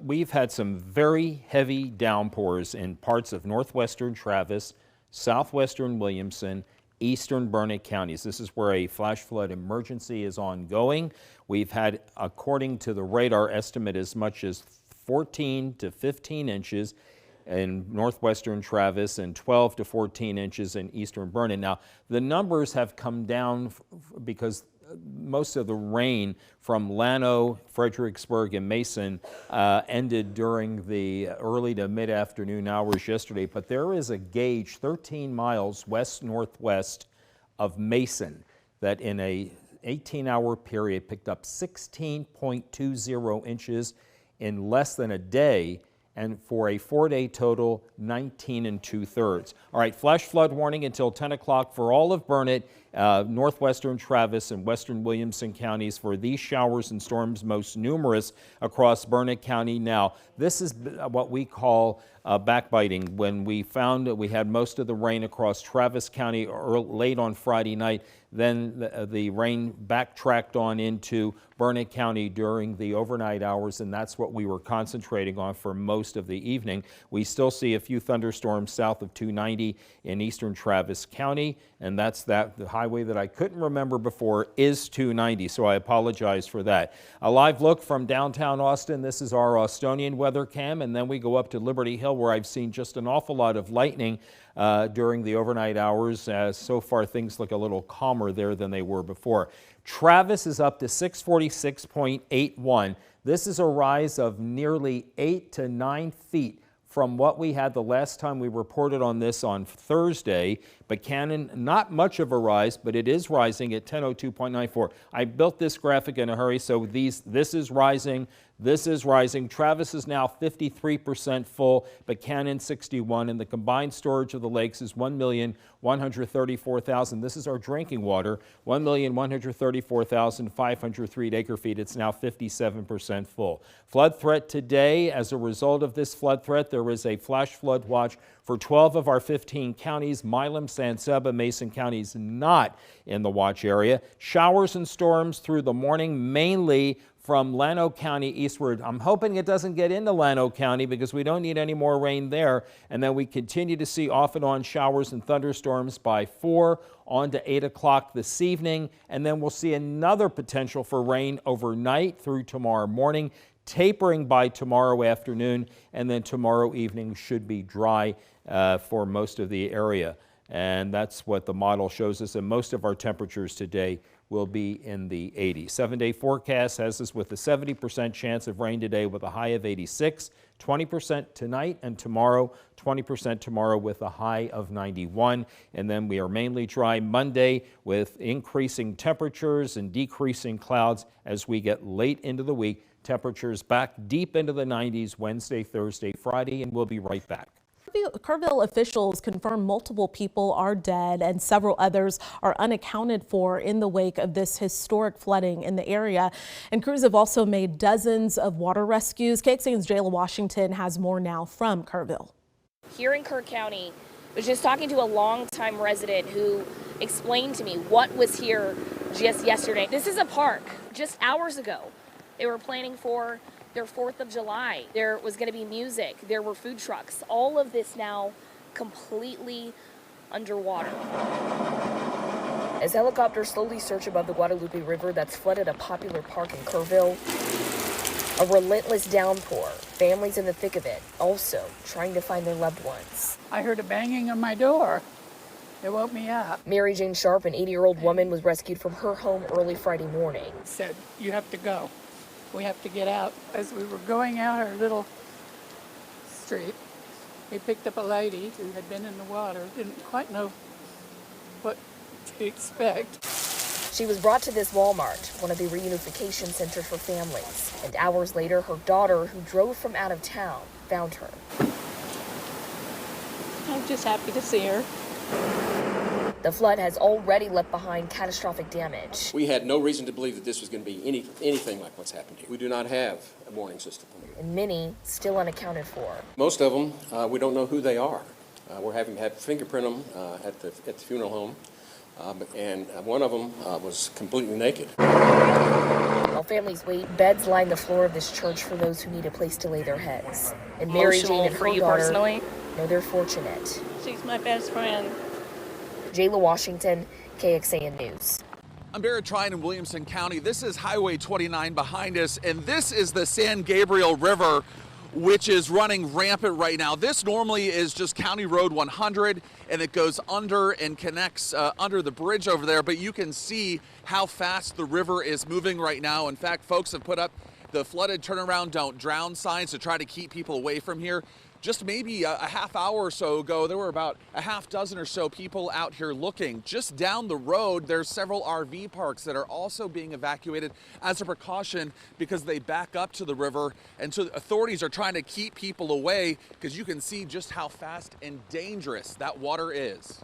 we've had some very heavy downpours in parts of northwestern Travis, southwestern Williamson, eastern Burnett counties. This is where a flash flood emergency is ongoing. We've had, according to the radar estimate, as much as 14 to 15 inches in northwestern Travis and 12 to 14 inches in eastern Burnett. Now, the numbers have come down because most of the rain from Llano, Fredericksburg, and Mason ended during the early to mid-afternoon hours yesterday. But there is a gauge 13 miles west-northwest of Mason that in a 18-hour period picked up 16.20 inches in less than a day, and for a 4-day total, 19 2/3. All right, flash flood warning until 10 o'clock for all of Burnett, northwestern Travis, and western Williamson counties for these showers and storms, most numerous across Burnett County. Now, this is what we call backbiting. When we found that we had most of the rain across Travis County late on Friday night, then the rain backtracked on into Burnett County during the overnight hours, and that's what we were concentrating on for most of the evening. We still see a few thunderstorms south of 290 in eastern Travis County, and that's the highway that I couldn't remember before is 290, so I apologize for that. A live look from downtown Austin. This is our Austonian weather cam, and then we go up to Liberty Hill, where I've seen just an awful lot of lightning during the overnight hours. So far, things look a little calmer there than they were before. Travis is up to 646.81. This is a rise of nearly 8 to 9 feet from what we had the last time we reported on this on Thursday. Buchanan, not much of a rise, but it is rising at 1002.94. I built this graphic in a hurry, so this is rising. This is rising. Travis is now 53% full, Buchanan 61, and the combined storage of the lakes is 1,134,000. This is our drinking water, 1,134,503 acre feet. It's now 57% full. Flood threat today. As a result of this flood threat, there is a flash flood watch for 12 of our 15 counties. Milam, San Saba, Mason counties not in the watch area. Showers and storms through the morning, mainly from Llano County eastward. I'm hoping it doesn't get into Llano County because we don't need any more rain there. And then we continue to see off and on showers and thunderstorms by 4 on to 8 o'clock this evening. And then we'll see another potential for rain overnight through tomorrow morning, tapering by tomorrow afternoon, and then tomorrow evening should be dry for most of the area. And that's what the model shows us. And most of our temperatures today will be in the 80s. 7-day forecast has us with a 70% chance of rain today with a high of 86, 20% tonight and tomorrow, 20% tomorrow with a high of 91. And then we are mainly dry Monday with increasing temperatures and decreasing clouds as we get late into the week. Temperatures back deep into the 90s Wednesday, Thursday, Friday, and we'll be right back. Kerrville officials confirm multiple people are dead and several others are unaccounted for in the wake of this historic flooding in the area. And crews have also made dozens of water rescues. KXAN's Jayla Washington has more now from Kerrville. Here in Kerr County, I was just talking to a longtime resident who explained to me what was here just yesterday. This is a park. Just hours ago, they were planning for their 4th of July. There was going to be music. There were food trucks. All of this now completely underwater. As helicopters slowly search above the Guadalupe River that's flooded a popular park in Kerrville, a relentless downpour. Families in the thick of it, also trying to find their loved ones. I heard a banging on my door. It woke me up. Mary Jane Sharp, an 80-year-old woman, was rescued from her home early Friday morning. Said, you have to go. We have to get out. As we were going out our little street, we picked up a lady who had been in the water, didn't quite know what to expect. She was brought to this Walmart, one of the reunification centers for families. And hours later, her daughter, who drove from out of town, found her. I'm just happy to see her. The flood has already left behind catastrophic damage. We had no reason to believe that this was going to be anything like what's happened here. We do not have a warning system. And many still unaccounted for. Most of them, we don't know who they are. We're having to fingerprint them at the funeral home. And one of them was completely naked. While families wait, beds line the floor of this church for those who need a place to lay their heads. And Mary Jane and her daughter know they're fortunate. She's my best friend. Jayla Washington, KXAN News. I'm Barrett Trine in Williamson County. This is Highway 29 behind us, and this is the San Gabriel River, which is running rampant right now. This normally is just County Road 100, and it goes under and connects under the bridge over there, but you can see how fast the river is moving right now. In fact, folks have put up the flooded turnaround don't drown signs to try to keep people away from here. Just maybe a half hour or so ago, there were about a half dozen or so people out here looking. Just down the road, there's several RV parks that are also being evacuated as a precaution because they back up to the river. And so authorities are trying to keep people away because you can see just how fast and dangerous that water is.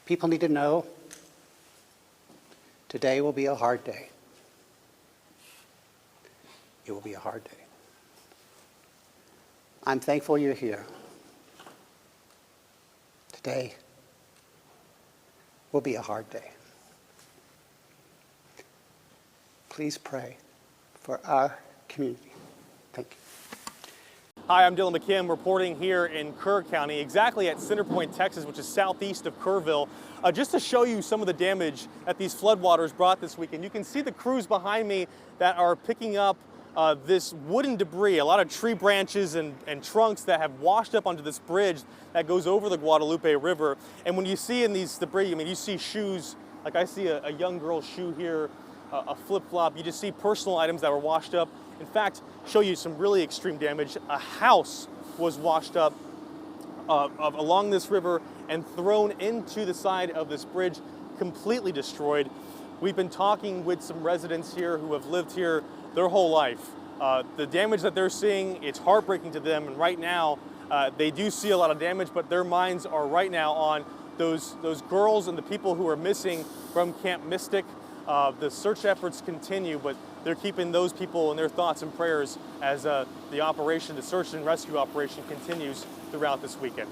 People need to know today will be a hard day. It will be a hard day. I'm thankful you're here. Today will be a hard day. Please pray for our community. Thank you. Hi, I'm Dylan McKim reporting here in Kerr County, exactly at Center Point, Texas, which is southeast of Kerrville, just to show you some of the damage that these floodwaters brought this weekend. You can see the crews behind me that are picking up this wooden debris, a lot of tree branches and trunks that have washed up onto this bridge that goes over the Guadalupe River. And when you see in these debris, I mean, you see shoes, like I see a young girl's shoe here, a flip-flop. You just see personal items that were washed up. In fact, show you some really extreme damage. A house was washed up along this river and thrown into the side of this bridge, completely destroyed. We've been talking with some residents here who have lived here their whole life. The damage that they're seeing, it's heartbreaking to them, and right now they do see a lot of damage, but their minds are right now on those girls and the people who are missing from Camp Mystic. The search efforts continue, but they're keeping those people in their thoughts and prayers as the search and rescue operation continues throughout this weekend.